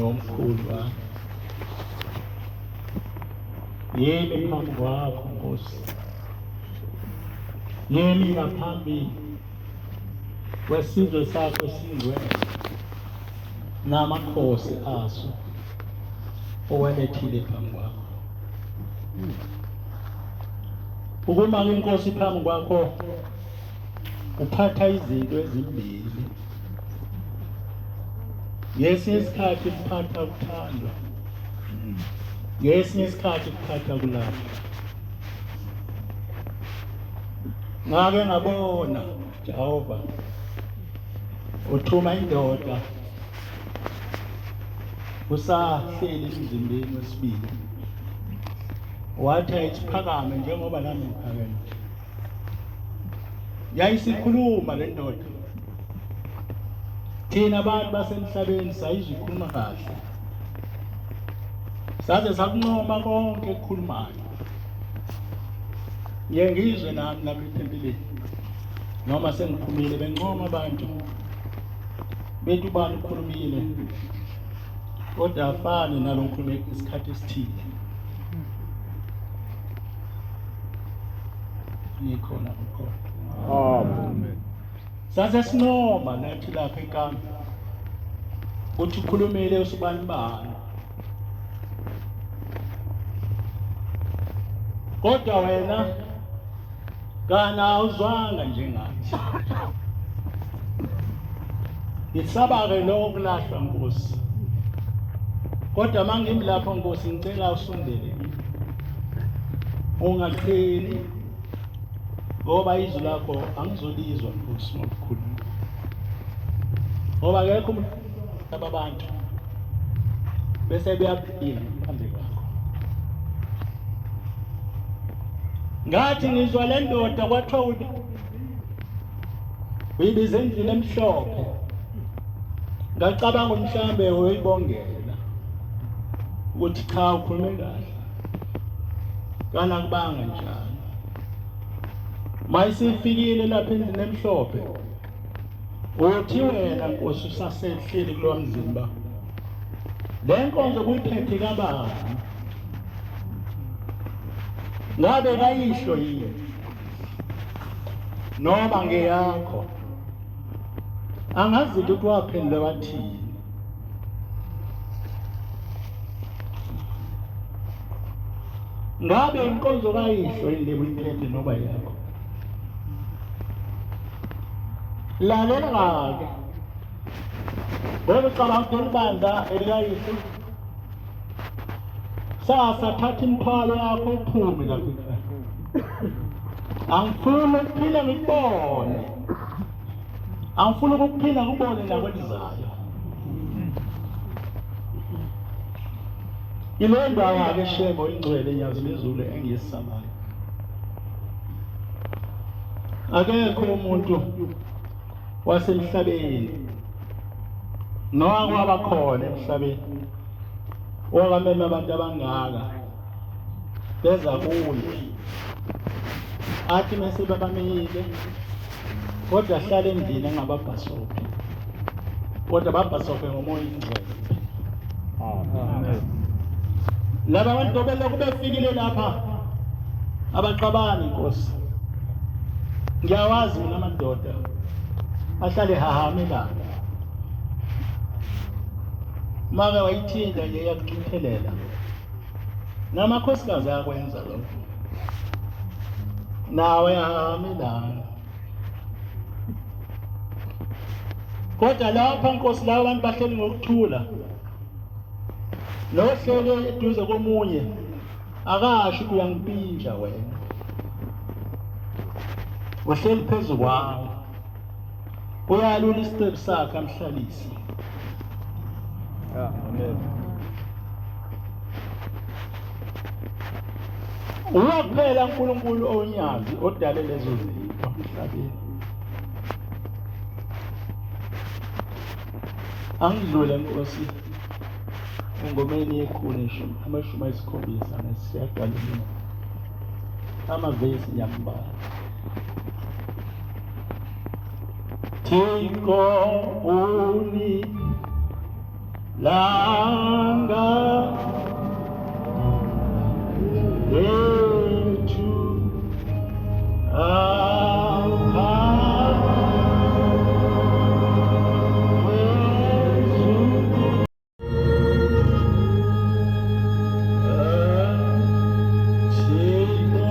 nomkhulu wami. Yimi phambi kwakho Nkosi, yimi ngaphambi kwesizwe sakho esingcwele namakhosi aso owalethile phambi kwakho. Ukuma inkosi phambi kwakho uphatha izinto ezimbili. Ngesinye isikhathi kuphatha ukuthandwa, ngesinye isikhathi kuphatha kulahla. Ngake ngabona Jehova uthuma indoda usahleli emzimbeni wesibili, wathi ayiphakame njengoba nami ngiphakeme. Yayisikhuluma le ndoda, thina abantu basemhlabeni sayizwa ikhuluma kahle, saze sakuncoma konke ekukhulumayo. Ngiyengizwe nami lapha ethempelini noma sengiphumile bencoma abantu bethi ubani ukhulumile, kodwa afani nalo ngikhulume isikhathi esithile. Nikhona ukhona. Amen. Saze sinoma nathi lapha enkamba uthi ukhulumile usibani bani, kodwa wena kana awuzwanga njengathi. Ngisaba-ke lokho kulahlwa Nkosi, kodwa mangimi lapho Nkosi ngicela usondele, ungaqheli ngoba izwi lakho angizolizwa Nkosi ngokukhuluma. Ngoba akekho umuntu abantu bese beyaphila phambi kwakho. Ngathi ngizwa le ndoda kwathiwa ukuthi uyibiza endlini emhlophe, ngacabanga mhlambe uyibongela ukuthi cha ukhulume kahle, kana kubanga njalo. Mayisifikile lapha endlini emhlophe, uthi wena Nkosi usasehleli kulowa mzimba, le nkonzo kuyiphethe kabani? Ngabe kayihlo yini noma ngeyakho? Angazi ukuthi waphendula wathini. Ngabe inkonzo kayihlo yini uyiphethe noma yakho? Lalela-ke, ngoba ucabanga ukuthi ibandla elikayihlo sathatha imithwalo yakho uphume lapha ekhaya. Angifuni ukuphila ngikubone, angifuni ukuphila ngikubone nakwelizayo. Ile ndawo-ke shebo ingcwele enyazi lezulu engiyisabayo. Akekho umuntu wasemhlabeni noma kwaba khona emhlabeni okameme abantu abangaka beza kuye athi mase babamile, kodwa ahlala endlini engababhasopi, kodwa babhasope ngomoya ingcwele. Amen. Laba bantu belokhu befikile lapha abaqabani Nkosi. Ngiyawazi mina amadoda ahlale hahamelana, make wayithinta nje yakuchithelela, namakhosikazi ayakwenza lokho, nawe yahahamelana. Kodwa lapha Nkosi laba abantu bahleli ngokuthula, nohlele eduze komunye akasho ukuthi uyangimpinja wena, uhleli phezu kwawo, uyalula isicebi sakhe amhlalise. Amen. Uyaphela uNkulunkulu onyazi odale lezo zinto emhlabeni. Angidlule Nkosi engomeni yekhulu amashumi ayisikhombisa nesishiyagalolunye amavesi ngiyambala. Thixo uni langa lethu apha kwezulu Thixo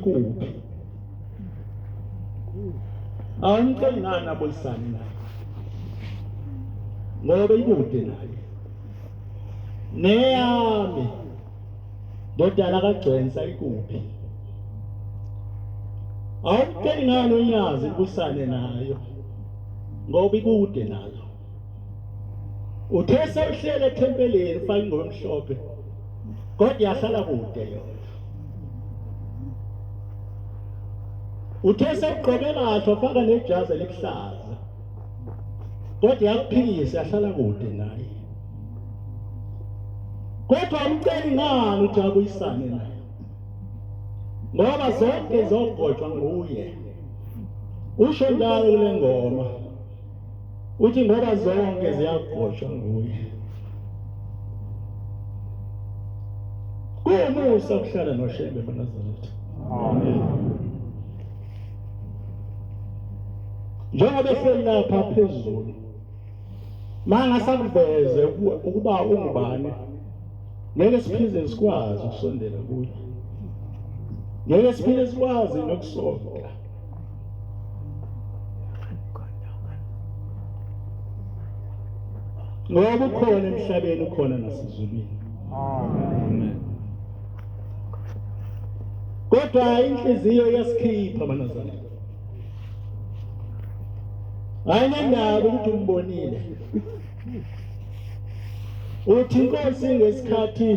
ikuphi awumceli ngani abolisane naye ngoba ikude naye neyami ndodana kaGcwensa ikuphi awumceli ngani unyazi ubusane nayo ngoba ikude nayo uthe sewuhlele ethempeleni ufake ingubo emhlophe kodwa yahlala kude yona uthe sewugqoke kahle wafaka nejazi elibuhlaza kodwa yakuphikisa yahlala kude naye kodwa awumceli ngani ukuthi abuyisane naye ngoba zonke zogotshwa nguye usho njalo kule ngoma uthi ngoba zonke ziyagotshwa nguye kumusa ukuhlala noShembe eNazaretha. Amen. Njengoba ehleli lapha phezulu mangasakuveze ukuba ungubani ngeke siphize sikwazi ukusondela kuye ngeke siphile sikwazi nokusonga ngoba ukhona emhlabeni ukhona nasezulwini. Amen. Kodwa inhliziyo yasikhipha manazalwane ayinandaba ukuthi umbonile uthi inkosi ngesikhathi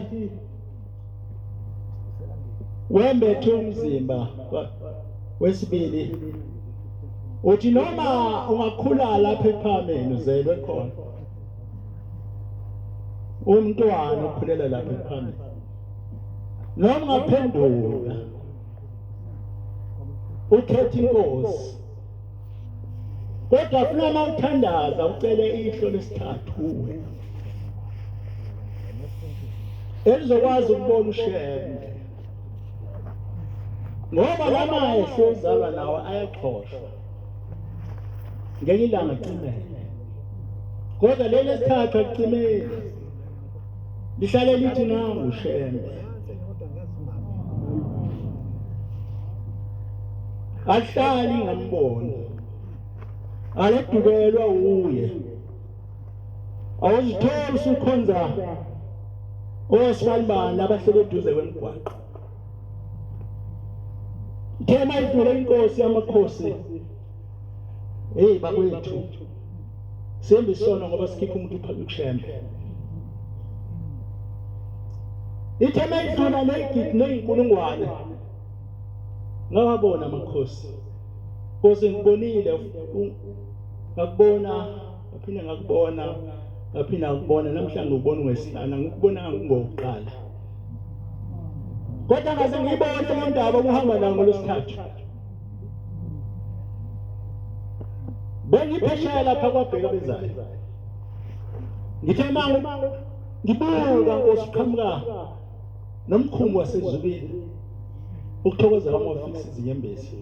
wembethe umzimba wesibili uthi noma ungakhula lapha ephameni uzelwe khona umntwana ukhulela lapha ephameni noma ungaphenduka ukhethe inkosi kodwa funa mawuthandaza ucele ihlo lesithathu kuwe elizokwazi ukubona uShembe ngoba lama ehlo uzalwa nawo ayaxhoshwa ngenye ilanga cimele kodwa leli lesithathu acimele lihlale lithi nangu uShembe ahlali ngambona aledubelwa uye awuzithola usukhonza osifalibani abahlele eduze kwemigwaqo thema idlule inkosi yamakhosi bakwethu sembe isona ngoba sikhipha umuntu uphathi uShembe ithema idlula neyinkulungwane ngawabona amakhosi Nkosi ngibonile ngakubona ngaphinde ngakubona namhlanje ngikubona ngesihlanu ngikubona ngokuqala kodwa ngase ngiyibone le ndaba ukuhamba la ngolesithathu bengipheshela lapha kwabheka bezayo ngithe mangu ngibuka Nkosi uqhamuka nomkhumbi wasezulwini ukuthokoza kwamafiksi izinyembezi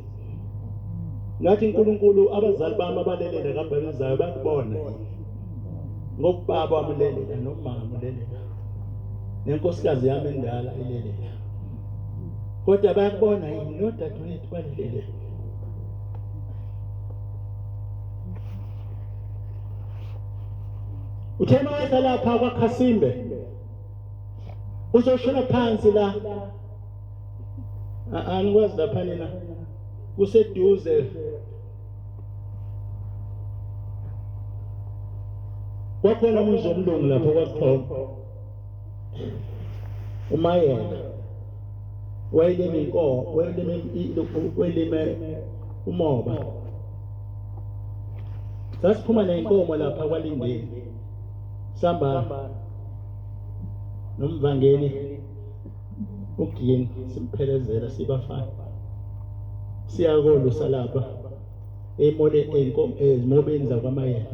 ngathi uNkulunkulu abazali bami abalelele kaBhalizayo bakubona ngokubaba wamlelela nomama ulelela nenkosikazi yami endala ilelela kodwa bayakubona yini nodadewethu balelele uthena wetha lapha kwaKhasimbe uzoshona phansi la anikwazi lapha nina kuseduze kwakhona umuzi womlungu lapho kwaXhosa umayela wayelime umoba sasiphuma nenkomo lapha kwaLindeni samba nomvangeli ugini simphelezela sibafana siyakolusa lapha emole ezimobeni zakwamayela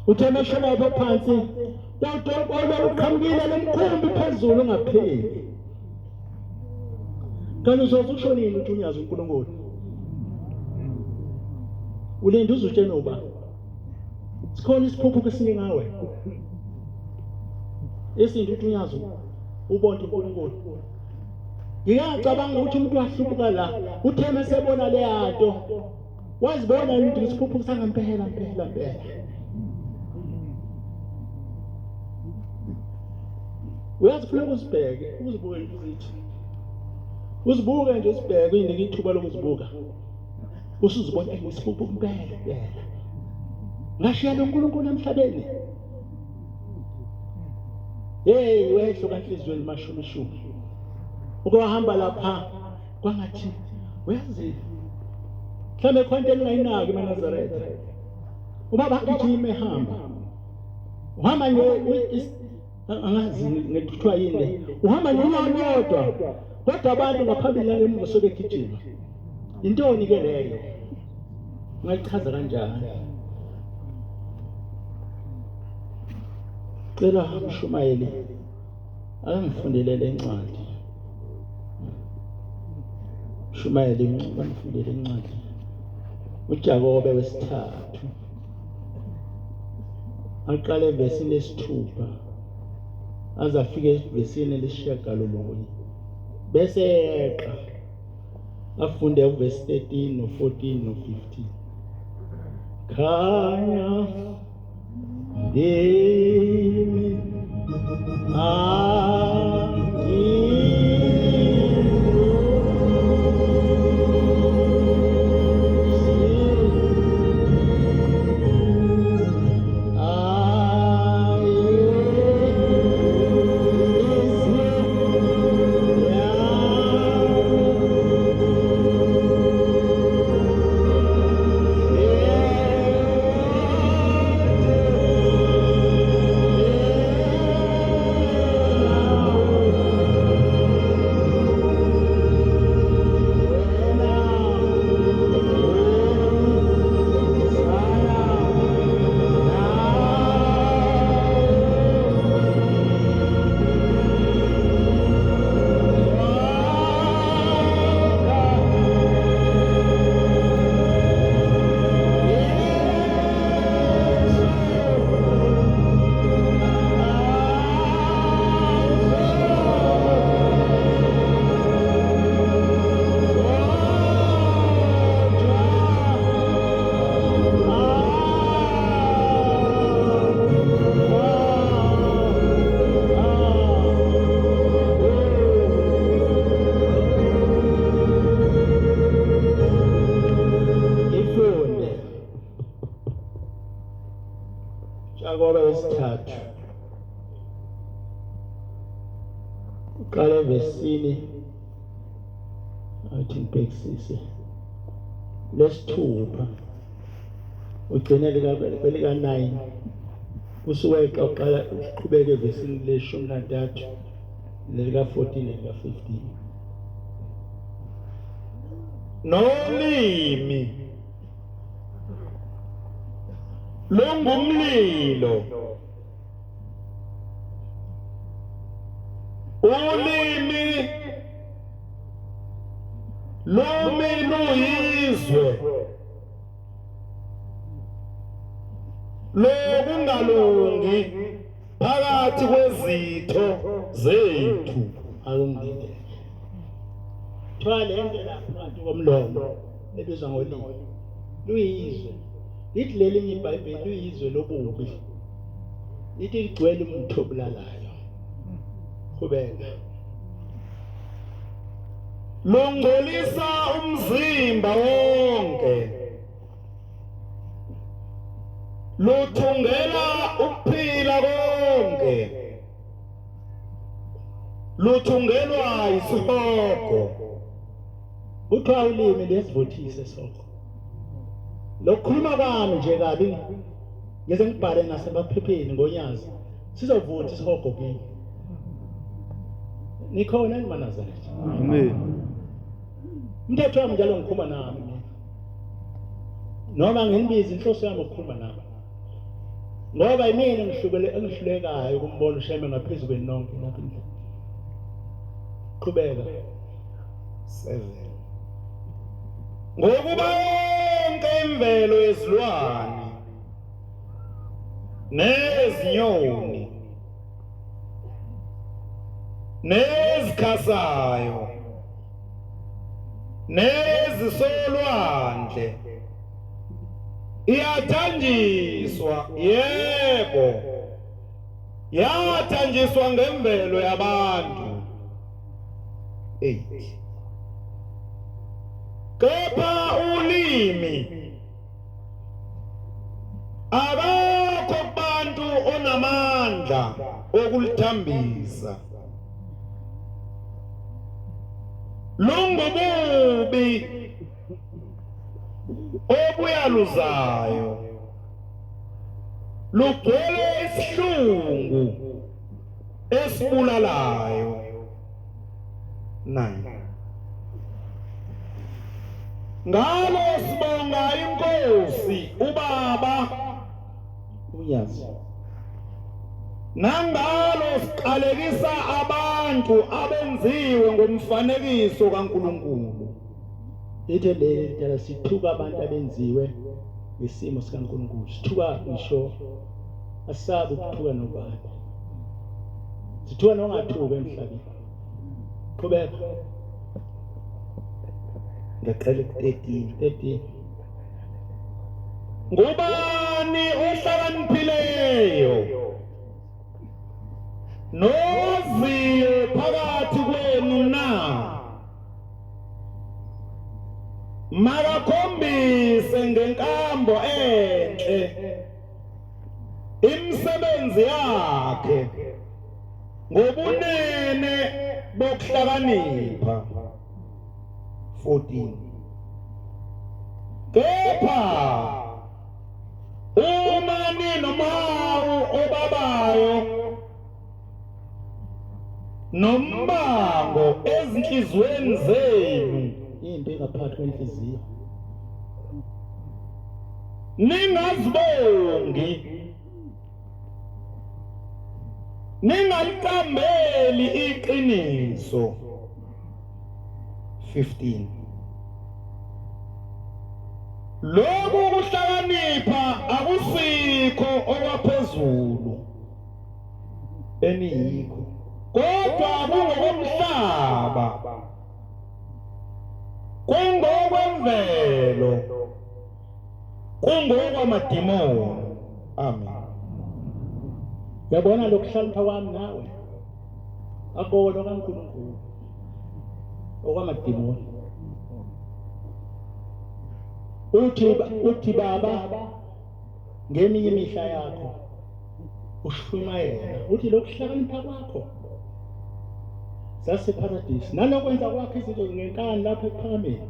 utheme shona phansi kodwa uqhamukile lomkhumbi phezulu ungapheli kanti uzokusho nini ukuthi unyazi uNkulunkulu ulinda uzutshena uba sikhona isiphupho kesinye ngawe esinto ukuthi unyazi ubonke uNkulunkulu ngiyacabanga ukuthi umuntu wahluphuka la uthe mesebona le yanto wazibona umuntu isiphupho sangempela impela. Uyazifuna ukuzibheke, uzibuke nje uzibuke nje usibheke uyinike ithuba lokuzibuka. Usuzibona isiphupho impela. Ngashiya lo uNkulunkulu emhlabeni. Hey, wehlo kanhlizweni mashumishumi. Ukuhamba lapha kwangathi uyazi mhlawumbe khona into engayinaki eNazaretha. Uma bagijima ehamba. Uhamba nje angazi ngekuthiwa yini. Uhamba ngenyawo yodwa. Kodwa abantu ngaphambili nangemuva sobegijima. Intoni ke leyo? Ngayichaza kanjani? Cela umshumayeli angifundele le ncwadi. Shumayeli ngifundele incwadi. uJakobe wesithathu. Aqale evesini lesithupha aze afike evesini lesishiyagalolunye. Bese eqa afunde uvesi 13 no14 no15. Khanya demi Jakobe wesithathu. Uqala evesini athi ngibhekisise lesithupha ugcine lika 9 usuke uqala uqhubeke evesini le13 lelika 14 nelika 15. Nolimi lungumlilo, ulimi lumi luyizwe lokungalungi phakathi kwezitho zethu. Akungile thwale lento lapho phakathi komlomo ebizwa ngolimi luyizwe. Lithi lelinye iBhayibheli luyizwe lobubi. Lithi ligcwele umuntu obulalayo. Qhubeka. Longcolisa umzimba wonke. Luthungela ukuphila konke. Luthungelwa isihogo. Uthiwa ulimi lesivuthise soko. Lokukhuluma kwami nje kabi ngeze ngibhale nasebaphepheni ngonyazi sizovutha isihogo kimi. Nikhona ni Nazaretha. Amen. Umthetho wami njalo ngikhuluma nami. Noma nginibiza inhloso yami ukukhuluma nami. Ngoba yimina engihlulekayo ukumbona usheme ngaphezulu kwenonke lapha endlini. Qhubeka. 7. Ngokuba yonke imvelo yezilwane nezinyoni nezikhasayo nezisolwandle iyathanjiswa, yebo, yathanjiswa ngemvelo yabantu. 8. Kepha ulimi akakho kubantu onamandla okulithambisa. Lungububi obuyaluzayo, lugcwele isihlungu esibulalayo. 9. Ngalo sibonga inkosi ubaba uyazi, nangalo siqalekisa abantu abenziwe ngomfanekiso kaNkulunkulu. Ithe le dala sithuka abantu abenziwe ngesimo sikaNkulunkulu. Sithuka ngisho asabe ukuthuka nobani. Sithuka nongathuka emhlabeni. Qhubeka. Ngaqala ku-13. Ngubani ohlakaniphileyo noziyo phakathi kwenu na? Makakhombise ngenkambo enhle imisebenzi yakhe ngobunene bokuhlakanipha. 14. Kepha uma ninomhawu obabayo nombango ezinhliziyweni zenu, into engaphakathi kwenhliziyo, ningazibongi, ningaliqambeli iqiniso. 15. Lokhu kuhlakanipha akusikho okwaphezulu eniyikho, kodwa kungokomhlaba, kungokwemvelo, kungokwamadimoni. Amen. Yabona lokuhlakanipha kwami nawe akona kaNkulunkulu, okwamadimoni. Uthi baba ngeminye imihla yakho ushumayela uthi lokuhlakanipha kwakho saseparadise nanokwenza kwakho izinto ngenkani lapha ephakameni.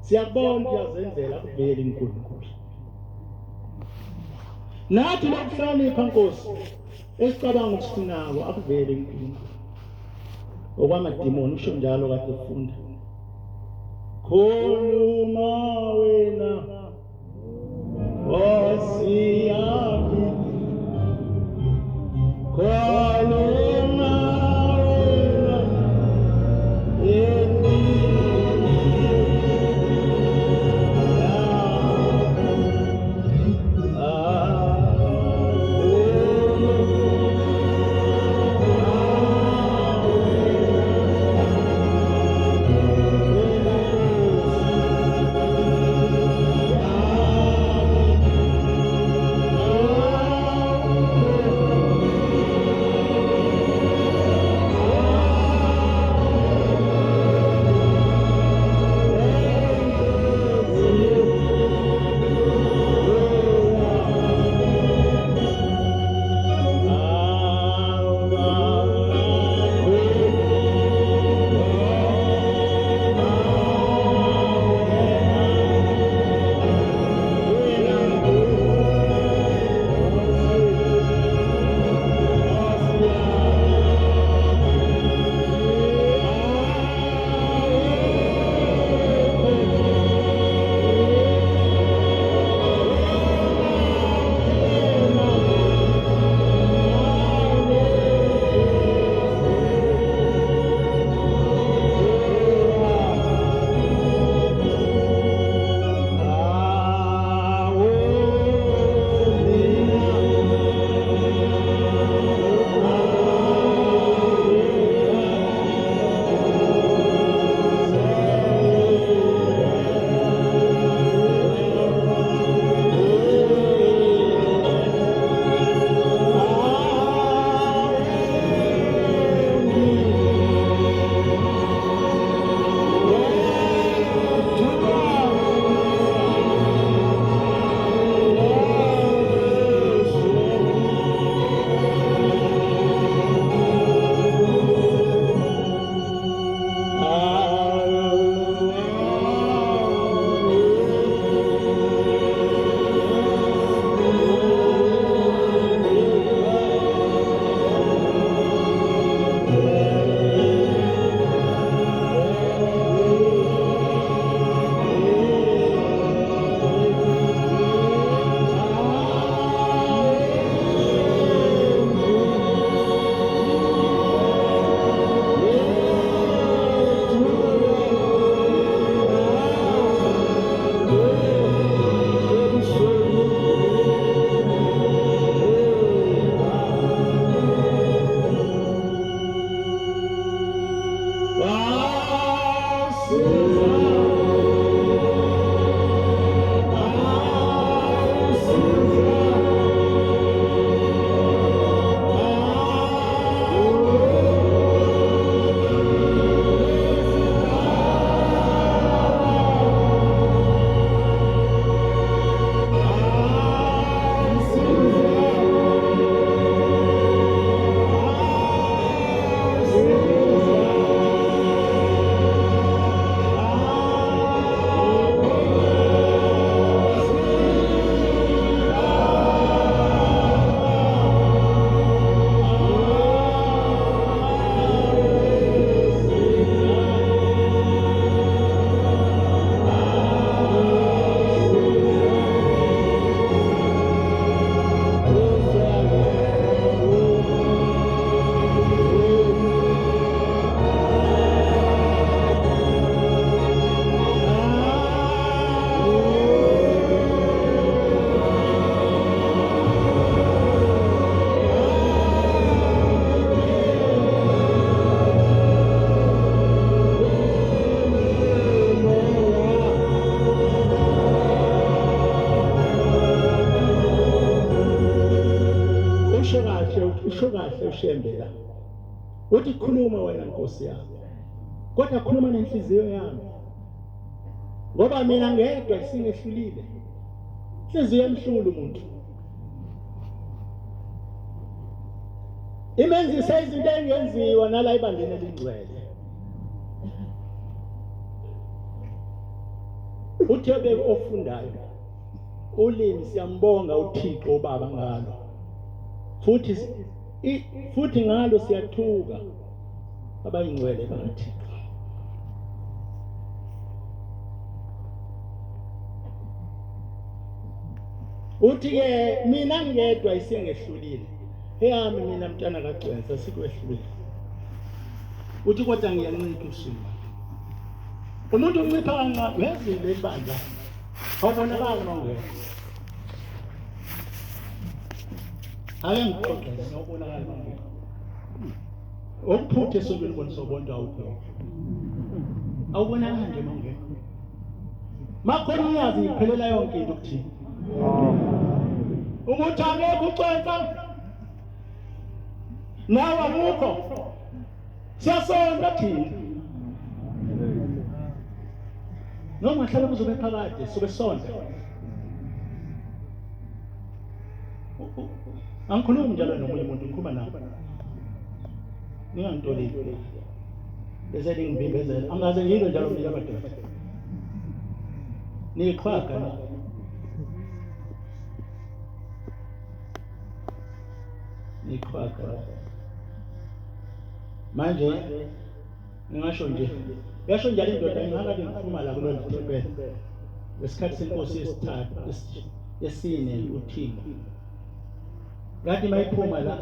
Siyabona uyazenzela akuveli uNkulunkulu. Nathi lokuhlakanipha Nkosi esicabanga ukuthi sinako akuveli uNkulunkulu, okwamadimoni. Usho njalo kade ufunda. Khuluma wena Nkosi yami, khuluma wena kahle ushembela uthi khuluma wena Nkosi yami kodwa khuluma nenhliziyo yami ngoba mina ngedwa singehlulile inhliziyo emhlulu umuntu imenzisa izinto engenziwa nala ibandleni elingcwele uthi obe ofundayo ulimi siyambonga uThixo ubaba ngalo futhi ngalo siyathuka abayingcwele bakaThixo uthi ke mina ngedwa isengehlulile eyami mina mntana kaGcwensa sikwehlulile uthi kodwa ngiyancipha usuku umuntu uncipha kancane wezile ibandla awubonakala mangeke ake ngixoxe nokubonakala mangeke okuphuthe esontweni bonsobonto awubonakala nje mangeke makhona uyazi ngiphelela yonke into ukuthini ukuthi akekho uCwensa nawe akukho siyasonda thina noma hlala kuzobe phakade sobe sonda angikhulumi njalo nomunye umuntu ngikhuluma nawe ningangitoleli bese ningibizela angaze ngilo njalo mina madoda niqhaga na niqhaga manje ngingasho nje yasho njalo indoda ingakathi ngikhuluma la kulolu thebele lesikhathi senkosi yesithathu yesine uThixo ngathi mayiphuma la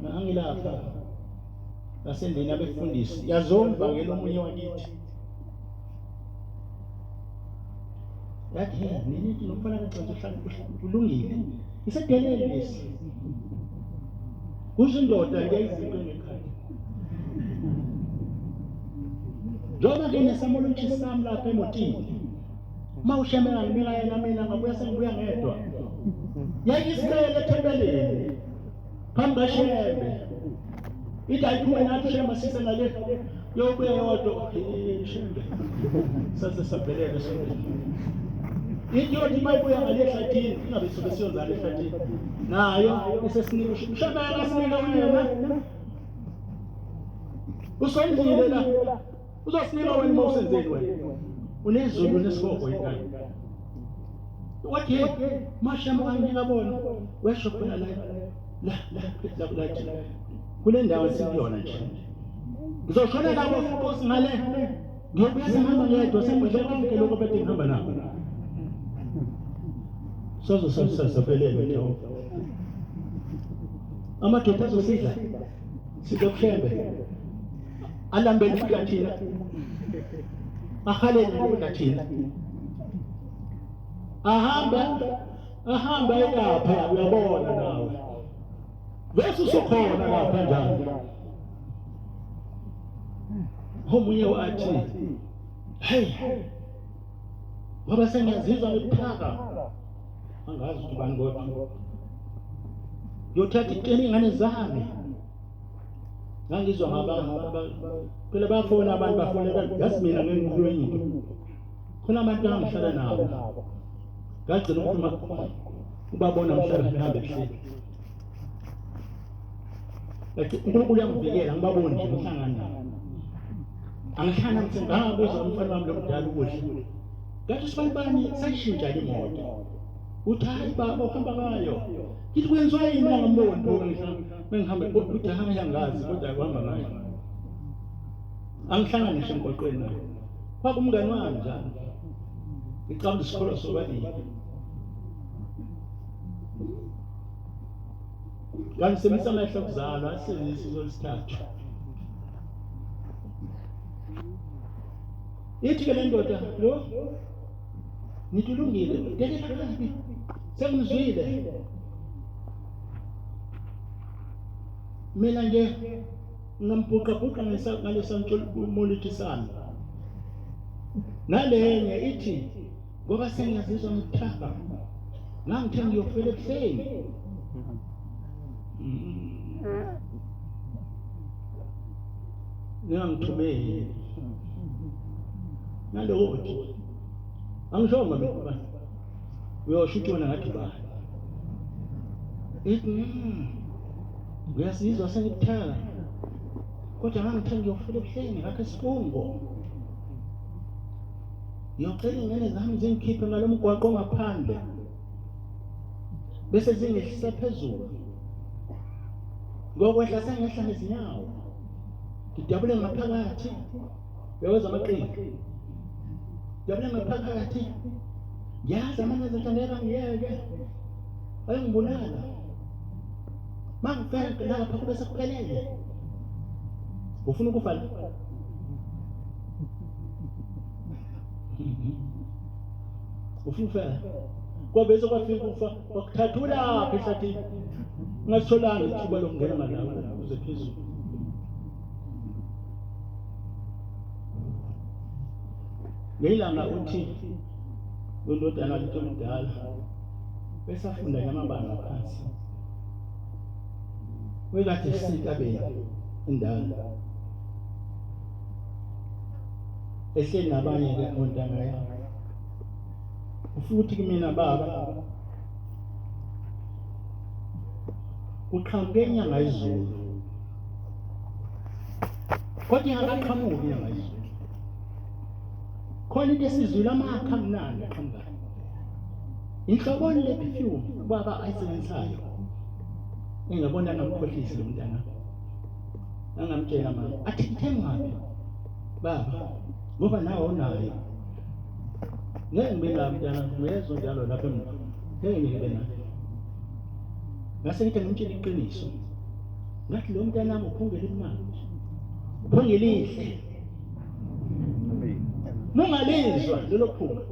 ngangilapha ngasendeni abefundisi yazomva ngelomunye wakithi yathi nini nokufana kaCwensa ulungile isedelele lesi kusho indoda yayizinto ngekhaya njengoba nginesamolonchi sami lapha emotini mawushemela ngibeka yena mina ngabuya sengibuya ngedwa yayisicela ethembeleni phambi kashembe ithi ayiphume nathi shemba sise ngale yokuya yodwa shembe sase sabhelele sonke ithi yothi mayibuya ngale ehlathini ingabe sobe siyozala ehlathini nayo isesinika shembe yakasinika wena usondile la uzosinika wena mawusenzeni wena unezulu nesibongo ekhaya wathi mashamba ngiyabona wesho khona la kule ndawo esiyona nje ngizoshona labo Nkosi ngale ngiyobuya sihamba ngedwa sengidle konke lokho bede ngihamba nabo sazosaphelele nje amadoda azosidla sizokuhlembe alambele kuyathina ahalele kuyathina ahamba lapha uyabona nawe bese usokhona lapha njalo omunye wathi hey ngoba sengiyazizwa ngiphaka angazi ukuthi bani kodwa yothatha iteni ingane zami ngangizwa ngabanga phela bafona abantu bafonela yazi mina ngengikhuluma into khona abantu angihlala nabo ngagcina ukukhuluma ubabona mhlawumbe behambe ehleli uNkulunkulu uyangivikela ngibaboni nje ngihlangana nabo angihlangana ngithi ngabuza umfana wami lomdala ukuhle ngathi sibanibani sayishintsha imoto uthi hayi baba uhamba ngayo ngithi kwenziwa yini la ngamboni mengihamba uthi hayi angazi kodwa kuhamba ngayo angihlanganishe emgwaqweni naye kwakumngani wami njalo ngicabanga isikolo sobabili kangisemisa amehlo kuzalwa asizisizo lesithathu ithi ke le ndoda lo nitulungile delela kabi sengizwile mina nje ngambuqa ngalesantsho umolithi sami nalenye ithi ngoba sengiyazizwa ngithaba ngangithe ngiyofela ebuhleni Ngangithumele nalokuthi angishonga mina uyosho ukuthi wena ngathi bani ithi uyasizwa sengikuthaka kodwa ngangithanda ngiyofuna ebuhleni ngakho isifungo ngiyocela ingane zami zingikhiphe ngalo mgwaqo ongaphandle bese zingehlisa phezulu ngokwehla sengehla ngezinyawo ngidabule ngaphakathi uyawezwa amaqhinga ngidabule ngaphakathi yazi amanye zethu ngeke ngiyeke ayengibulala mangifela lapha kube sekuphelele ufuna ukufa la ufuna ukufela kwabe sokwafika ukufa wakuthathula lapha ehlathini ngasitholanga ithuba lokungena ngalawo ukuze phezulu ngilanga uthi indodana yakhe omdala besafunda ngamabanga phansi wekade sisikabeni indala ehleli nabanye ke ontanga yakhe ufuthi kumina baba uqhamuke inyanga izulu kodwa ingakaqhamuki inyanga izulu khona into esizwile amakha amnandi aqhamuka inhloboni le perfume baba ayisebenzisayo engabona ngamkhohlisi lo mntana angamtshela mama athi ngithengaphi baba ngoba nawe unayo ngeke ngibe la mntana uyezwa njalo lapha emuva ngeke ngibe nayo ngase ngithi ngimtshela iqiniso ngathi lo mntana wami uphungela imali uphungela ihle mungalizwa lelo phunga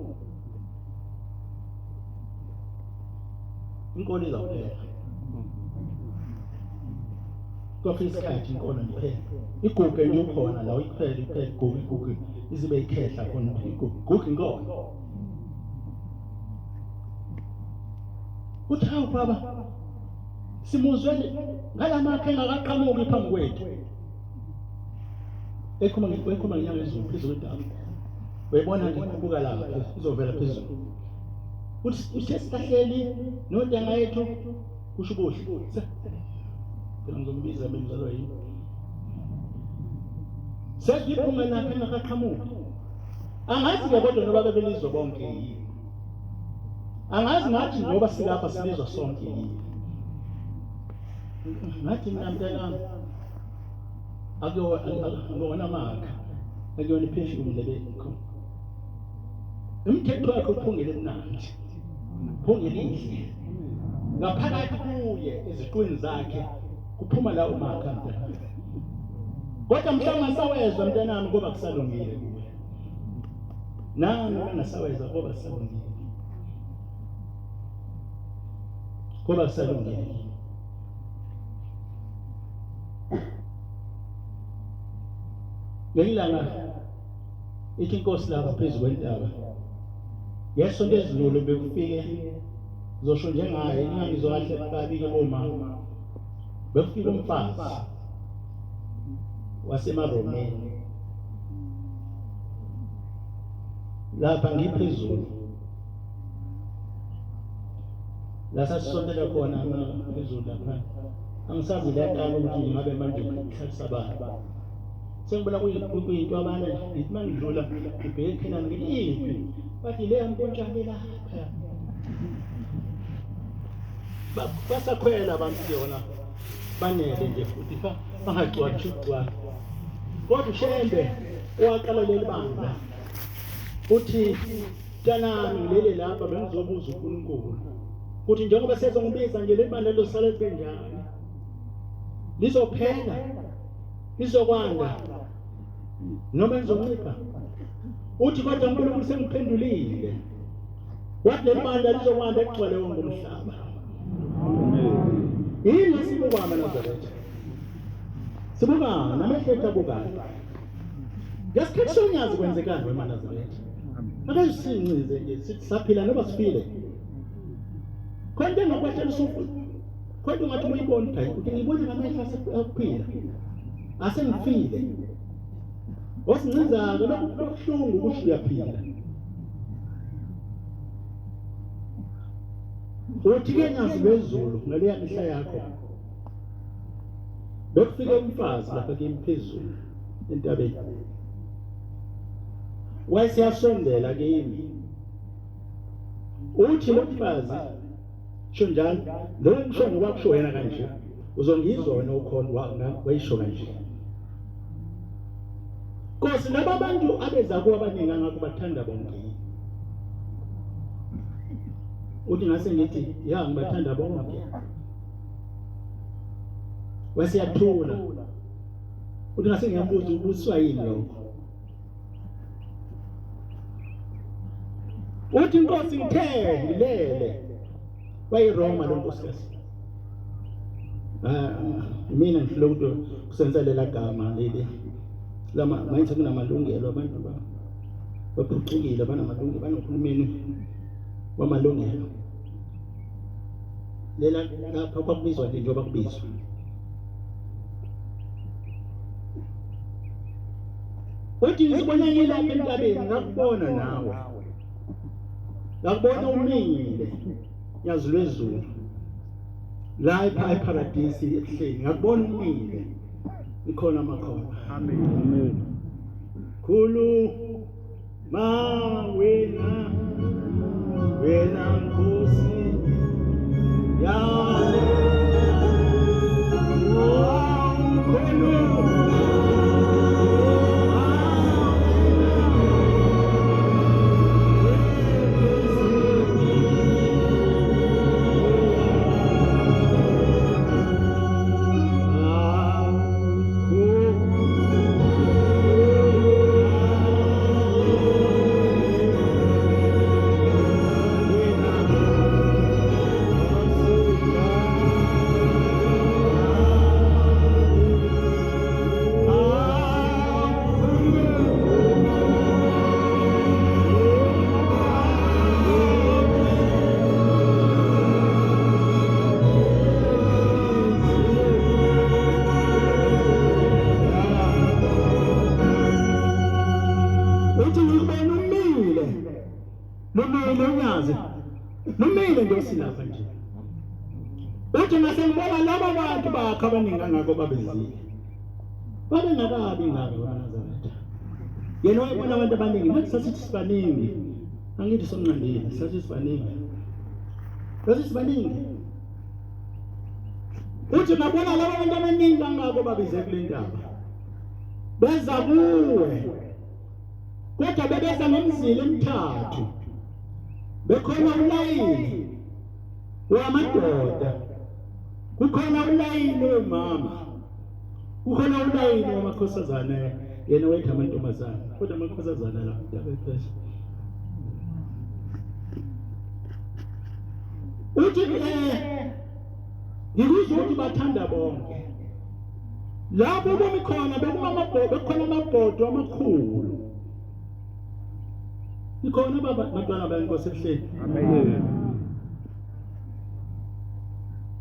inkolo izawuphela kwafika isikhathi inkolo iphela igugu nje ukhona la uyiphela igugu izibe ikhehla khona igugu inkolo uthi hawu baba simuzwele ngalamakhe engakaqhamuki phambi kwethu ekhoma nginyanga ezulu phezulu kwetaba uyibona nje ikhuphuka lapha izovela phezulu uthi sesihleli nodanga yethu kusho ubuhle ngizombiza benzalo yini seyiphunga lapha engakaqhamuki angazi ke kodwa noba bebelizwe bonke yini angazi ngathi ngoba silapha silizwa sonke yini ngathi mina mntanami akuyona amakha akuyona ipheshume lebekho umthetho wakhe uphungele mnandi uphungele ihle ngaphakathi kuye eziqwini zakhe kuphuma la umakha mntana kodwa mhlawumbe ngasawezwa mntanami ngoba kusalungile kuwe nami ngasawezwa ngoba kusalungile ngoba kusalungile ngilanga ithi inkosi lapha phezulu kwentaba yesonto ezilulu bekufike zosho njengaye ingangizwa kahle kabi-ke bomama bekufike umfazi wasemaromeni lapha ngiphezulu la sasisondela khona phezulu lapha angisazi laqala ukuthi ngabe manje kuhlalisa abantu sengibona kuyinto abana ngithi mangidlula ngibheke khona ngiliphi bathi le ampontshane lapha basakhwela abantu yona banele nje futhi bangagcwatshugcwa kodwa ushembe waqala leli banga uthi mntanami leli lapha bengizobuza uNkulunkulu ukuthi njengoba sezongibiza nje leli banga losale benjani lizophela lizokwanda noma lizoncipha uthi kodwa uNkulunkulu sengiphendulile wathi leli banga lizokwanda ekugcwele wonke umhlaba yini sibuka amaNazaretha sibuka namehletha bukani ngesikhathi sonyazi kwenzekani weManazaretha akayisinqize nje sithi saphila noba sifile khona engakwetshela usuku kodwa ungathi uyibona phela uthi ngibona ngamehlo akuphila asengifile osincizako lokhu kubuhlungu kusho uyaphila uthi-ke nyazi bezulu ngaleya mihla yakho bekufike umfazi lapha kimi phezulu entabeni wayesiyasondela kimi uthi lo mfazi sho njalo lo mshongo wakusho wena kanje uzongizwa wena ukhona wayisho kanje Nkosi laba abantu abeza kuba abaningi angakho bathanda bonke uthi ngase ngithi ya ngibathanda bonke wasiyathula uthi ngase ngiyambuza ubuswa yini lokho uthi Nkosi ngithe ngilele bayiRoma lo nkosikazi mina ngiflodo kusenzelela gama leli lama manje kunamalungelo abantu baphucukile banamalungelo banohulumeni wamalungelo lela lapha kwakubizwa nje njengoba kubizwa uthi ngizibona ngilapha entabeni ngakubona nawe ngakubona umile yazi lwezulu la eparadise ebuhleni ngakubona umile ikhona amakhona Amen. khulu ma wena Nkosi ya nomile ndosilapha nje uthi ngasengibona laba bantu bakho abaningi angako babezile babengakabi ngako banazaretha yena wayebona abantu abaningi nathi sasithi sibaningi angithi somncandile sasithi sibaningi uthi ngabona laba bantu abaningi angako babize kule ndaba beza kuwe kodwa bebeza ngemizila emithathu bekhona ulayini wamadoda kukhona ulayini wemama kukhona ulayini wamakhosazana yena wethu amantombazana kodwa amakhosazana la yabephesha uthi ngikuzwa ukuthi bathanda bonke lapho bomikhona bekhona amabhodo amakhulu ikhona bantwana benkosi ebuhleni Amen.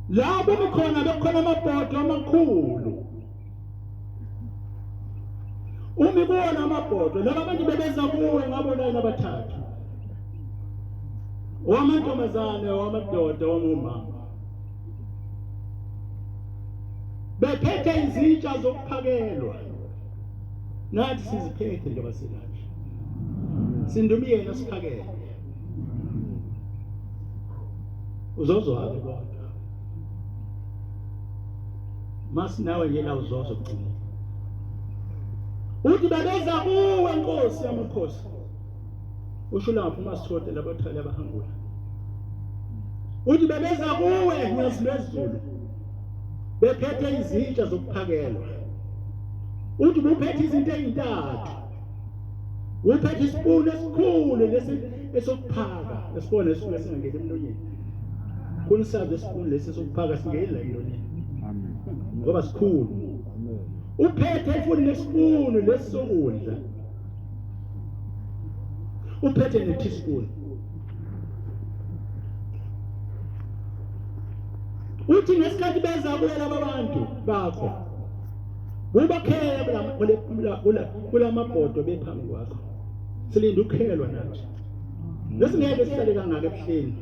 lapho bekhona amabhodo amakhulu umi kuwona amabhodo laba abantu bebeza kuwe ngabo layini abathathu wamantombazane wamadoda wamama bephethe izitsha zokuphakelwa nathi siziphethe njengoba silapha sindumiyena siphakele uzozwake kodwa masinawe yena uzozo kugcina uthi babeza kuwe Nkosi yamakhosi usho lapho masithote labathali abahangula uthi babeza kuwe ngiyazilwezulu bephethe izitsha zokuphakelwa uthi buphethe izinto ezintathu uphethe isipuni esikhulu lesi esokuphaka esibona esifuna singangena emlonyeni kunisazi isipuni lesi esokuphaka singena la emlonyeni Amen. ngoba sikhulu Amen. uphethe ifuni lesipuni lesokudla uphethe ne-teaspoon uthi ngesikhathi beza kuye laba bantu bakho ubakhela kula mabhodo bephambi kwakho silinde ukukhelwa nathi lesingeke sihlale kangaka ebuhleni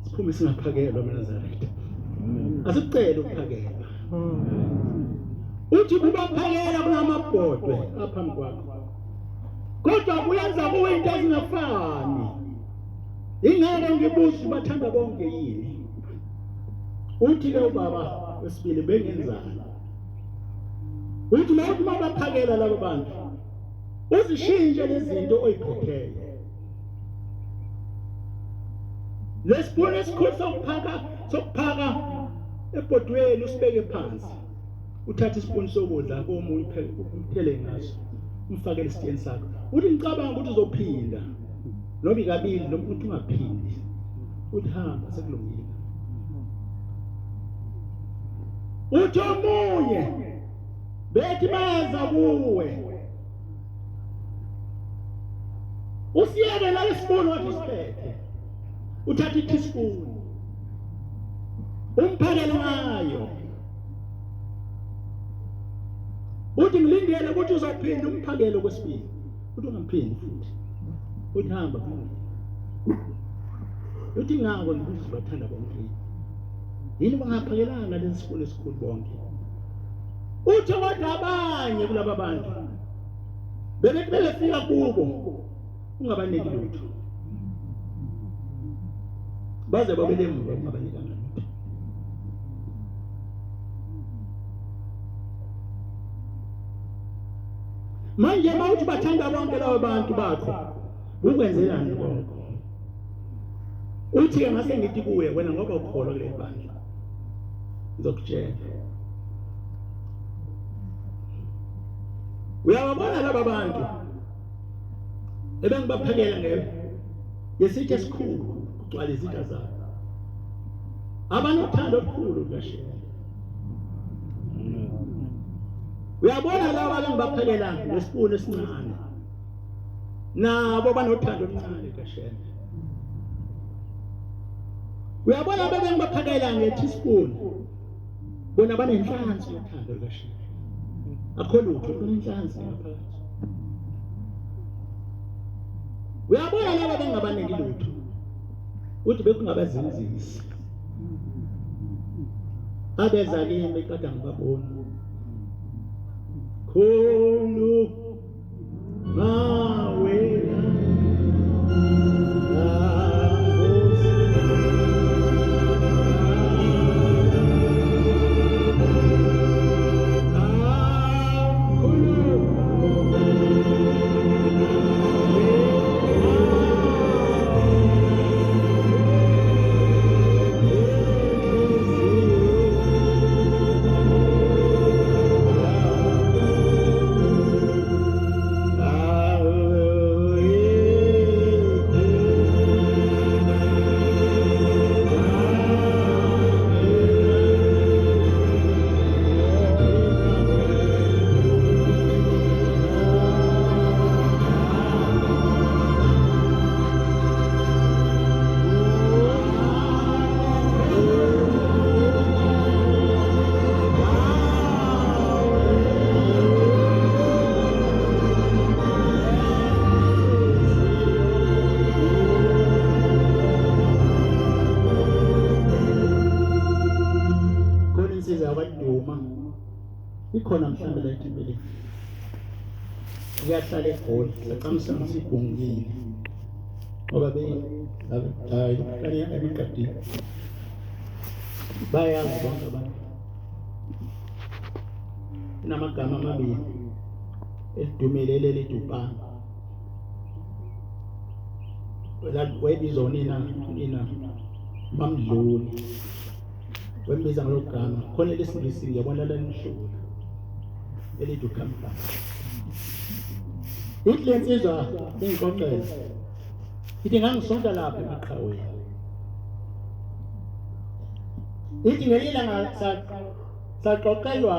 siphume singaphakelwa eNazaretha asicela ukuphakelwa uthi kubaphakela kulamabhodwe aphambi kwakho kodwa kuyenza kuwe into ezingafani ingeke ngibuze bathanda bonke yini uthi ke ubaba wesibili bengenzani uthi mawuthi mabaphakela labo bantu uzishintshe lezinto oyiphetheyo lesibone esikhulu sokuphaka ebhodweni usibeke phansi uthatha isipuni sokudla komunye uphele ngaso umfakele isitiyeni sakho uthi ngicabanga ukuthi uzophinda noma ikabili noma ukuthi ungaphindi uthi hamba sekulungile uthi omunye bethi baza kuwe usiyeke la isipuni wathi siphethe uthatha i-teaspoon umphakele ngayo uthi ngilindele ukuthi uzophinda umphakelo kwesibili uthi ungamphindi futhi uthi hamba uthi ngako ngibuze bathanda bonke yini bangaphakelanga lesi sipuni esikhulu bonke uthi kodwa abanye kulaba bantu bebethi befika kubo ungabaniki lutho baze babele emuva ungabanika lutho manje mawuthi bathanda bonke labo bantu bakho ukwenzelani konke uthi ngase ngithi kuwe wena ngoba ukholwa kule bandla ngizokutshela uyababona laba bantu ebengibaphakela ngesitha esikhulu kugcwala izitha zabo abanothando olukhulu kashela uyabona laba bengibaphakela ngesipuni esincane nabo banothando oluncane kashela uyabona bengibaphakela nge-teaspoon bona banenhlanzi yothando kashela akho lutho kunenhlanzi ngaphakathi uyabona laba bengabaniki lutho uthi bekungabazinzisi abeza kimi kade ngibabona khulu mawe ikhona mhlawumbe la ethembeleni uyahlala eGoli sacamisana sigungile ngoba hayi kanye ebiqadile bayazi bonke abantu inamagama amabili elidumile lelidupanga wayibizwa nina mamdluli wembiza ngalogama khona lesingisi ngiyabona la nimhlula elithi ukhamba ithi lensizwa ingixoxela ithi ngangisonta lapha emaqhaweni ithi ngelilanga saxoxelwa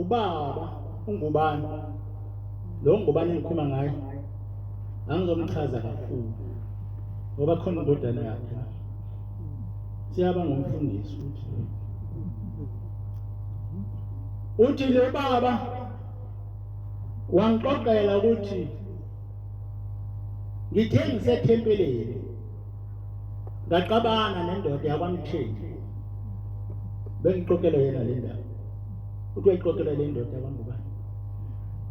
ubaba ungubani lo ngubani engikhuluma ngaye angizomchaza kakhulu ngoba khona indodana yakhe siyaba ngumfundisi uthi uthi lo baba wangixoxela ukuthi ngithe ngisethempeleni ngaxabana nendoda yakwaMtheni bengixoxela yena le ndaba uthi wayixoxela le ndoda yakwangubani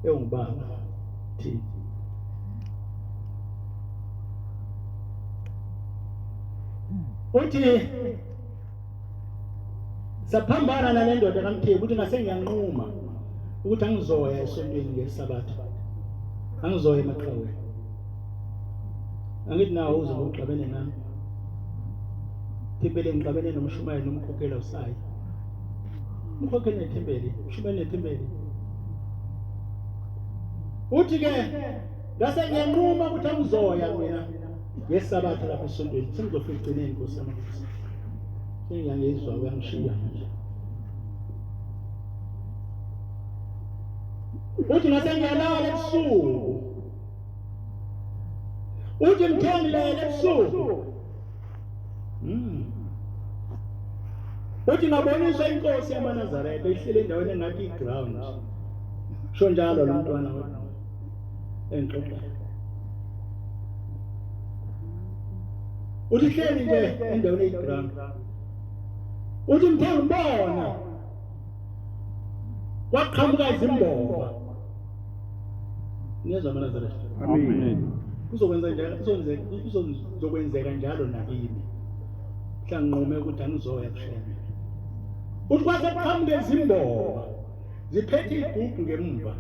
engubaba thina uthi saphambana nale ndoda kaMtheni ukuthi ngase ngiyanquma ukuthi angizoya esontweni ngesabatha angizoya emaqhaweni angithi nawo uze ngokuxabene nami thempele ngixabene nomshumayeli nomkhokheli usayi umkhokheli nethempeli umshumayeli nethempeli uthi ke ngase ngiyanquma ukuthi angizoya mina ngesabatha lapha esontweni sengizofika egcineni Nkosi yamakhosi ngiyangizwa uyangishiya nje uthi ngase ngiyalala ebusuku uthi ngithengilele ebusuku uthi ngaboniswa inkosi yamaNazaretha ihlele endaweni engathi iground sho njalo lo mntwana engixoxayo uthi hleli nje endaweni eyiground uthi ngithe ngibona kwaqhamuka izimboba niyezwa amaNazaretha Amen. kuzokwenza njalo kuzokwenzeka njalo nakini mhla nginqume ukuthi angizoya kusheme uthi kwase kuqhamuka izimboba ziphethe igubhu ngemuva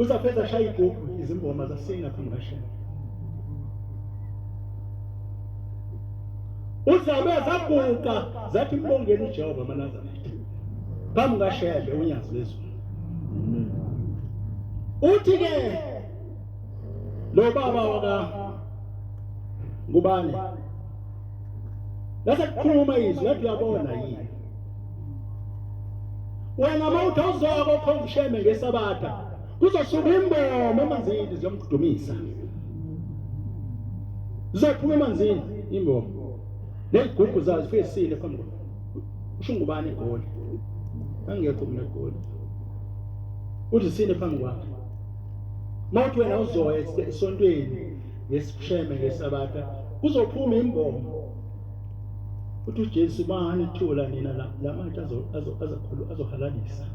uzafeza shaya igubhu izimboba zasinga phambi kasheme uzabe zaguqa zathi mbongeni uJehova amaNazaretha phambi kasheme unyazi lezulu uthi ke lo baba waka ngubani lase kukhuluma izwi lathi uyabona yini wena mawuthi awuzoko khona usheme ngesabatha kuzosuka imbomo emanzini ziyomgudumisa zizophuma emanzini imbomo nezigugu zazo zifike sile phambi kwakhe usho ngubani igoli angekho mina igoli uthi sine phambi kwakhe mawuthi wena uzoya esontweni ngesisheme ngesabatha kuzophuma imbomo uthi uJesu bani thula nina la matshe azohalalisa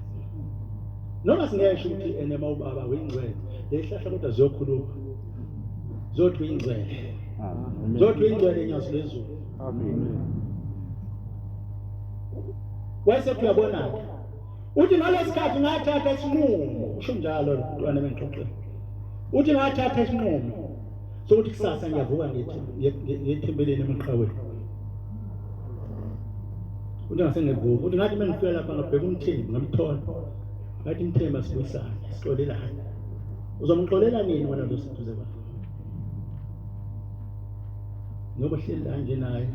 noma singesho ukuthi enema ubaba wengcwele lehlahla kodwa ziyokhuluma zothi uyingcwele zothi uyingcwele nyazi lezulu Amen. wayesethi uyabona uthi ngalesikhathi ngathatha isinqumo usho njalo mntwana bengixoxela uthi ngathatha isinqumo sokuthi kusasa ngiyavuka ngethempeleni emaqhaweni uthi ngase ngevuka uthi ngathi mengifika lapha ngabheka umthembu ngamthola ngathi umthembu asibuyisane sixolelane uzomxolela nini wena lo siduze kwakhe ngoba hleli kanje naye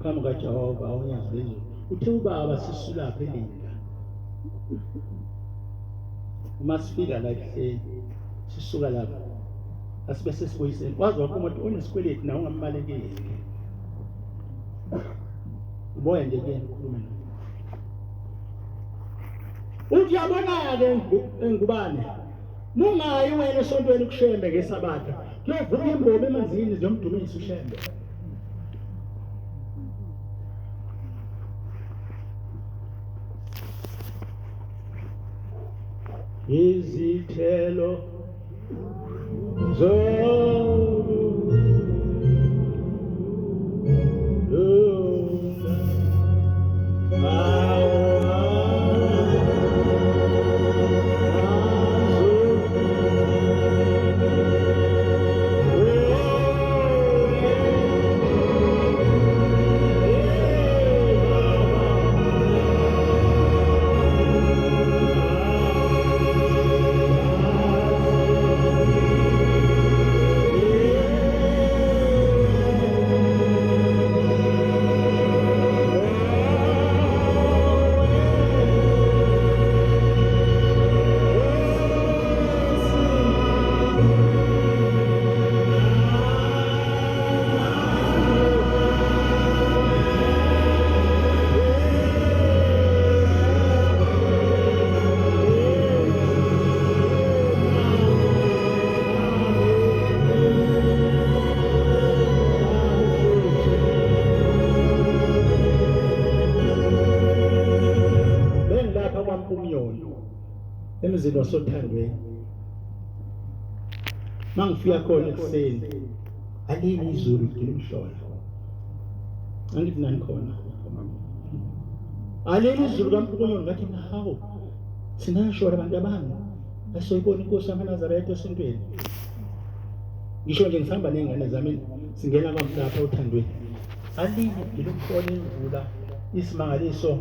phambi kaJehova awunyazi lezulu uthe ubaba sisulapha elinda uma sifika la ehleli sisuka lapha asibe sesibuyiseni wazi wakho umuntu onesikweleti nawe ungambalekeli uboya nje ke ukhulume uthi yabona-ke ngubane mungayi wena esontweni kushembe ngesabatha kuyovuka imbobo emanzini ziyomdumisa ushembe izithelo emzini wasothandweni mangifika khona ekuseni alini izulu ligcina umhlola angithi nani khona alini izulu kaMphumulo ngathi hawu sinashora abantu abami asoyibona inkosi yamaNazaretha esintweni ngisho nje ngisihamba nengane zami singena kwamhlapha othandweni alini ligcina umhlola imvula isimangaliso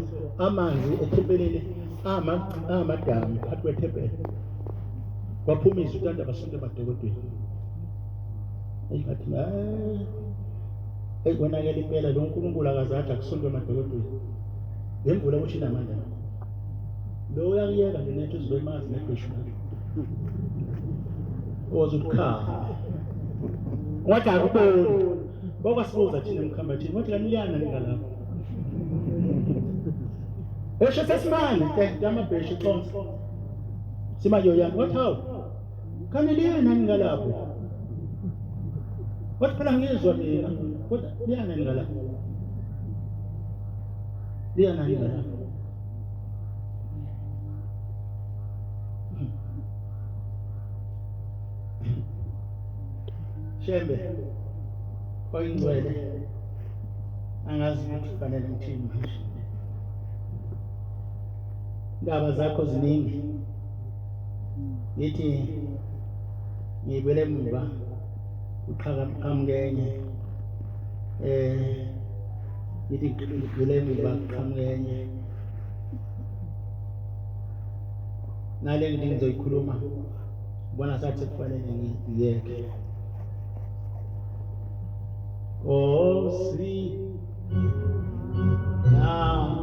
amanzi ethempelini amadamu phakathi kwethempeli waphuma izwi kanti abasonto emadokodweni engathi wena-ke impela lo nkulunkulu akazathi akusonto emadokodweni ngemvula ukuthi inamandla lo uyakuyeka nje nethu uzibeka mazi nebheshu oze ukukhala wathi akuboni bokwasibuza thina emkhambathini wathi kaniliyana ningalapho esho sesimanje amabheshu iconsa simayo yami wathi hawu kaniliyana ningalapho wathi phela ngizwa mina kodwa liyana ningalapho liyana ningalapho Shembe oyingcwele angazi ukuthi kufanele ngithini manje indaba zakho ziningi ngithi ngibele emuva uqhamukenye ngithi ngibele emuva uqhamukenye nale ngithi ngizoyikhuluma bona sathi kufanele ngiyeke Osi nami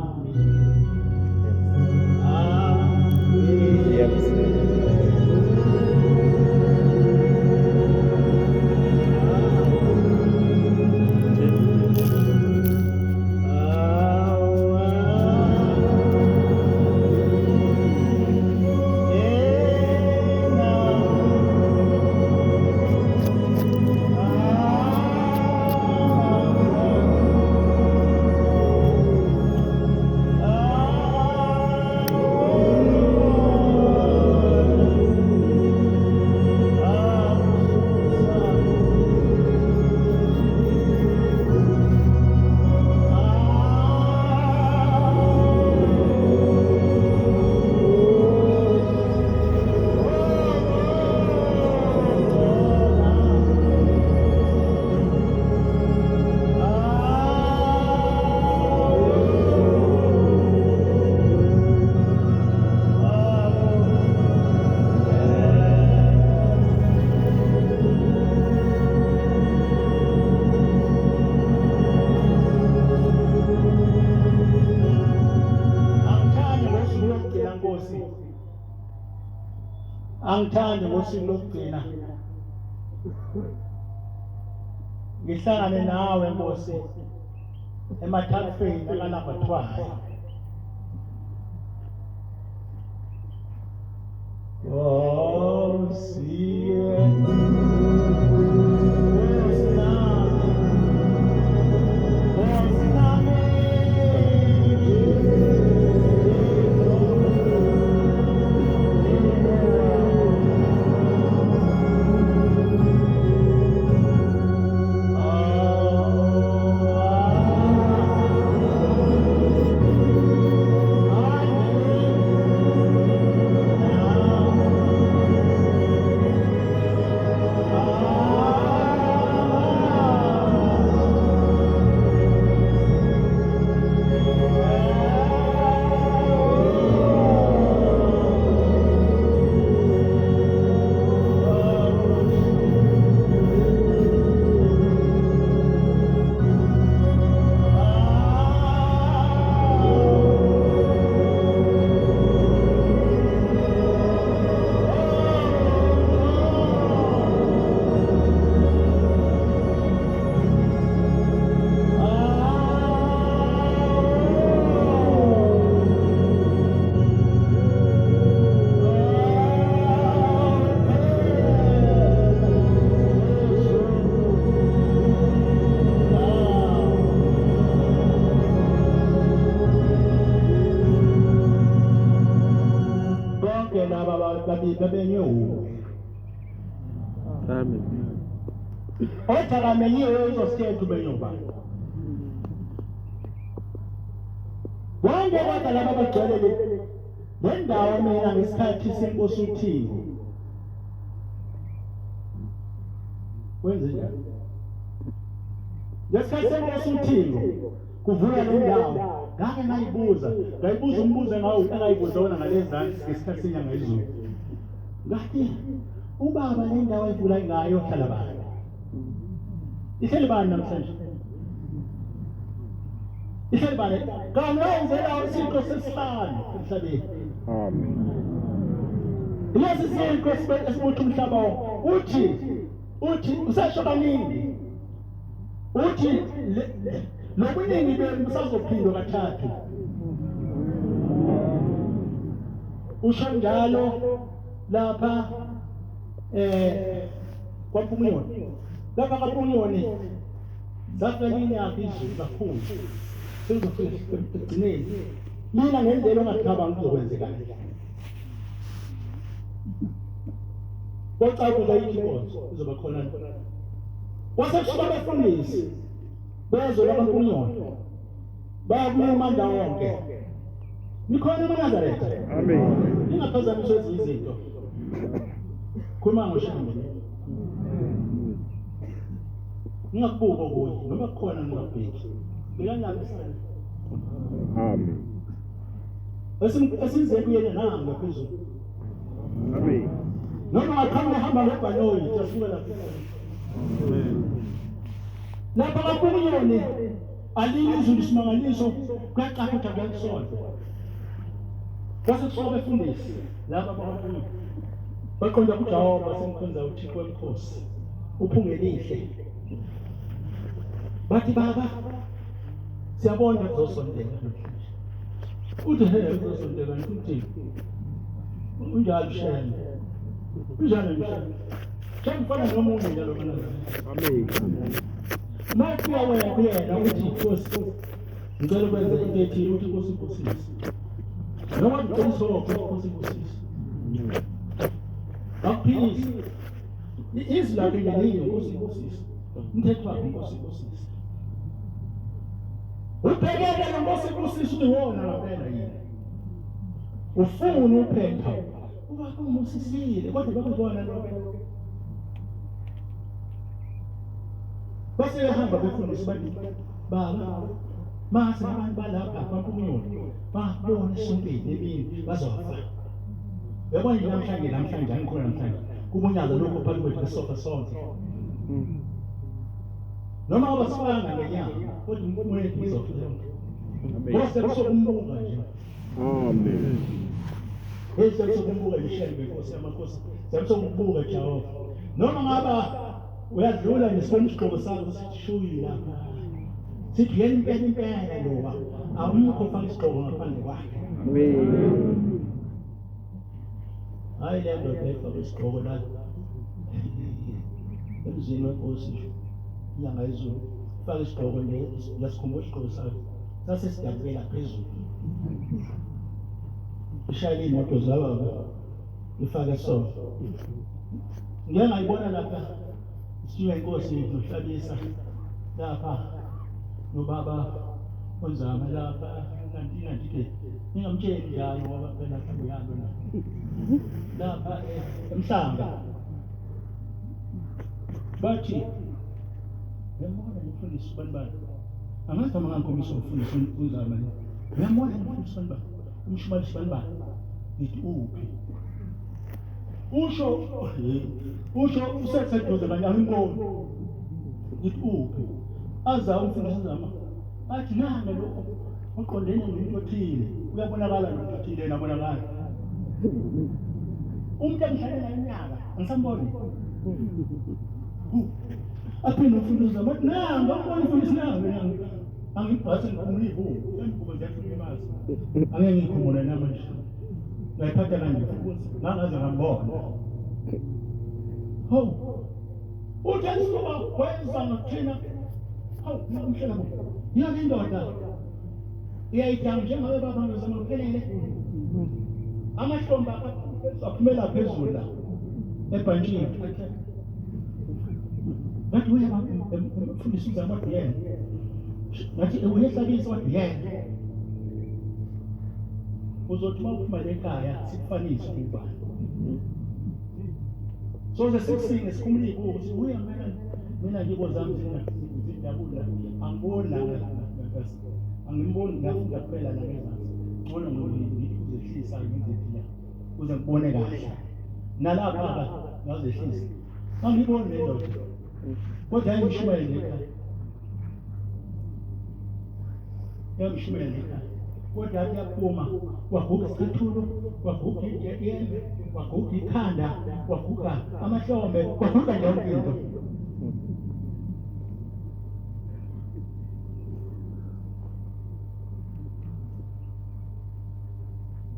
angithandi ngosuku lokugcina ngihlangane nawe Nkosi emathafeni akanabathwayo babenywe uwe. Amen. Otha kamenyiwe uzosithetha ubenywe ubani. Wonke kodwa laba bagcwele le ndawo mina ngesikhathi senkosi uThixo. Wenze njani? Ngesikhathi senkosi uThixo kuvula le ndawo. Ngake ngayibuza umbuzo engayibuza wona ngalezansi ngesikhathi senyanga izulu. Ngathi ubaba le ndawo ayivula ngayo hlala bani? Ihleli bani namhlanje? Ihleli bani? Kanwenzela uSipho sesihlanu emhlabeni. Amen. Lesi sipho esibuthi umhlaba wonke. Uthi usasho kaningi. Uthi lobuningi benu busazophindwa kathathu. Usho njalo lapha kwaMpungiyoni. Lapha kwaMpungiyoni zafelini yakhe izulu kakhulu. Sengizofika ekugcineni. Mina ngendlela ongathaba ngizokwenzekala. Kwacabula Inkozo izoba khona. Wasekusuka abafundisi bezwe labaMpungiyoni. Bayakuluma ndawo wonke. Nikhona eNazaretha. Amen. Ningaphazamiswa izinto. Khuluma ngoshini. Ngingakubuka kuye noma kukhona ngingabheki. Bekanjani? Amen. Esize kuyena nanga phezulu. Amen. Noma ngaqhamuka hamba ngebhanoyi asuka lapha. Lapha kaMpungiyoni aliyizulu isimangaliso kwaqaqutha kuyasonto. Kwase kusuka abafundisi laba baMpungiyoni. Baqonda kuJehova basemkhonza uThixo wemkhosi. Uphungelihle. Bathi baba siyabona kuzosondela namhlanje. Uthi hey kuzosondela uThixo. Unjalo shema. Unjalo shema. Sengifana nomuntu njalo mana. Amen. Mafika wena kuyena uthi Nkosi. Ngicela ukwenza into ethile uthi Nkosi Nkosisi. Noma ngicela Nkosi Nkosisi. Akuphilisi. Izwi lakhe ngelinye Nkosi Nkosisi. Umthetho wakhe Nkosi Nkosisi. Ubhekele noNkosi Nkosisi uwona ngaphela yini. Ufuna uphetha. Uba kumusisile kodwa bakubona lokho. Base behamba befundisa bathi baba mase abantu balapha kwaMpungiyoni babona esontweni emini bazofa. Yabona namhlanje angikhona namhlanje. Kubunyaza lokho phakathi kwethu besofa sonke. Noma abasifanga ngenyanga kodwa umoya wethu uzofa. Bose kusokumbuka nje. Amen. Bese kusokumbuka ishembe Nkosi yamakhosi. Siyakusokumbuka Jehova. Noma ngaba uyadlula nesibona isigqoko sakho sishuyi lapha. Sithi yena impela loba awumkho ufaka isigqoko ngaphandle kwakhe. Amen. Hayi le ndoda efaka isigqoko la. Emzini wenkosi inyanga izulu. Faka isigqoko nje yasikhumbula isigqoko sakhe. Sase sidabela phezulu. Ishayile imoto zaba ifaka sofa. Ngeke ngayibona lapha. Siwe Nkosi nohlabisa lapha nobaba onzama lapha kanti ke ningamtsheli njalo ngoba phela uyalo lapha emhlanga bathi yamona Mfundisi banibani angazi noma ngangikhombisa umfundisi onzama yamona Mfundisi banibani umshumayeli banibani ngithi uphi usho useseduze kanye angiboni ngithi uphi aza umfundisi zama athi nami lokho uqondene nomuntu othile uyabonakala nomuntu othile nabonakala umuntu engihlalela iminyaka angisamboni aphinde umfundisi zama athi nanga ngibona umfundisi nanga angibhasi ngikhumula ihubo embuko ziyakhulumazi angeke ngikhumule namanje ngayiphatha kanje nangaze ngambona uthi asuka kwenza ngathina umhlaba yona indoda iyayithanga njengabe baba ngizama kuphelele amahlomba saphumela phezulu la ebhantshini ngathi uyaba Mfundisi Gcwensa ngathi uyehlabisa wathi yena uzothi uma uphuma ekhaya sikufanise ukuba soze sikusinge sikhumulike ukuthi uya mina ngibo zami zidabula angibona angimboni ngafika kuphela la ngezansi ngcono ngizehlisa ngizehlisa uze ngibone kahle nalapha ngazehlisa angiboni le ndoda kodwa yangishumela ekhaya yangishumela ekhaya kodwa athi yaphuma waguga isicathulo waguga iyembe waguga ikhanda waguga amahlombe waguga yonke into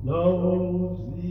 Lozi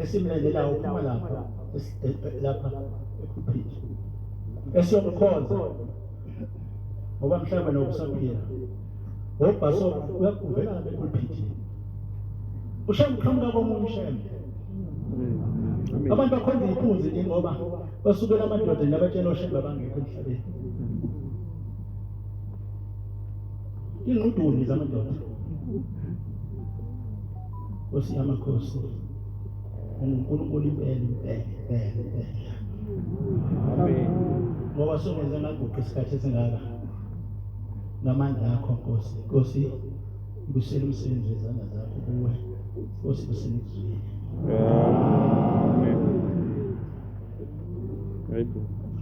esimlandela uphuma lapha ekuphithi esiyomkhonza ngoba mhlawumbe nokusaphila ngobhaso uyakuvela ekuphithi ushamqhamuka komunye ushembe abantu bakhonza iphuzi ngoba basukela amadoda nabatshela oshembe abangekho emhlabeni ingquduni zamadoda Nkosi yamakhosi uNkulunkulu impela amen ngoba songenza ngaguqa isikhathi esingaka ngamandla akho Nkosi ubusela umsebenzi wezandla zakho kuwe Nkosi usenikuzwile amen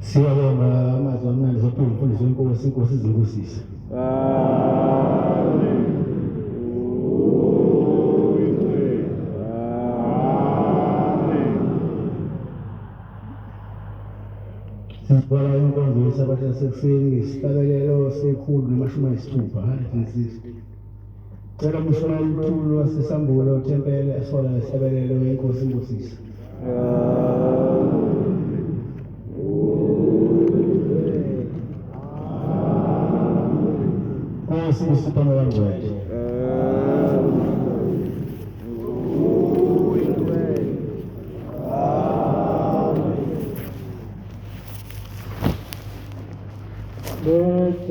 siyabonga amazwi amnandi zophuma Mfundisi wenkosi Inkosi izinkosisi amen Sibhala inkonzo yesabatha lasekuseni isihlabelelo sekhulu ne-60 106 cela umshwana umthulo wasesambulo uthempele asola isihlabelelo yenkosi inkosisi Nkosi usipha ngwangcwele Let's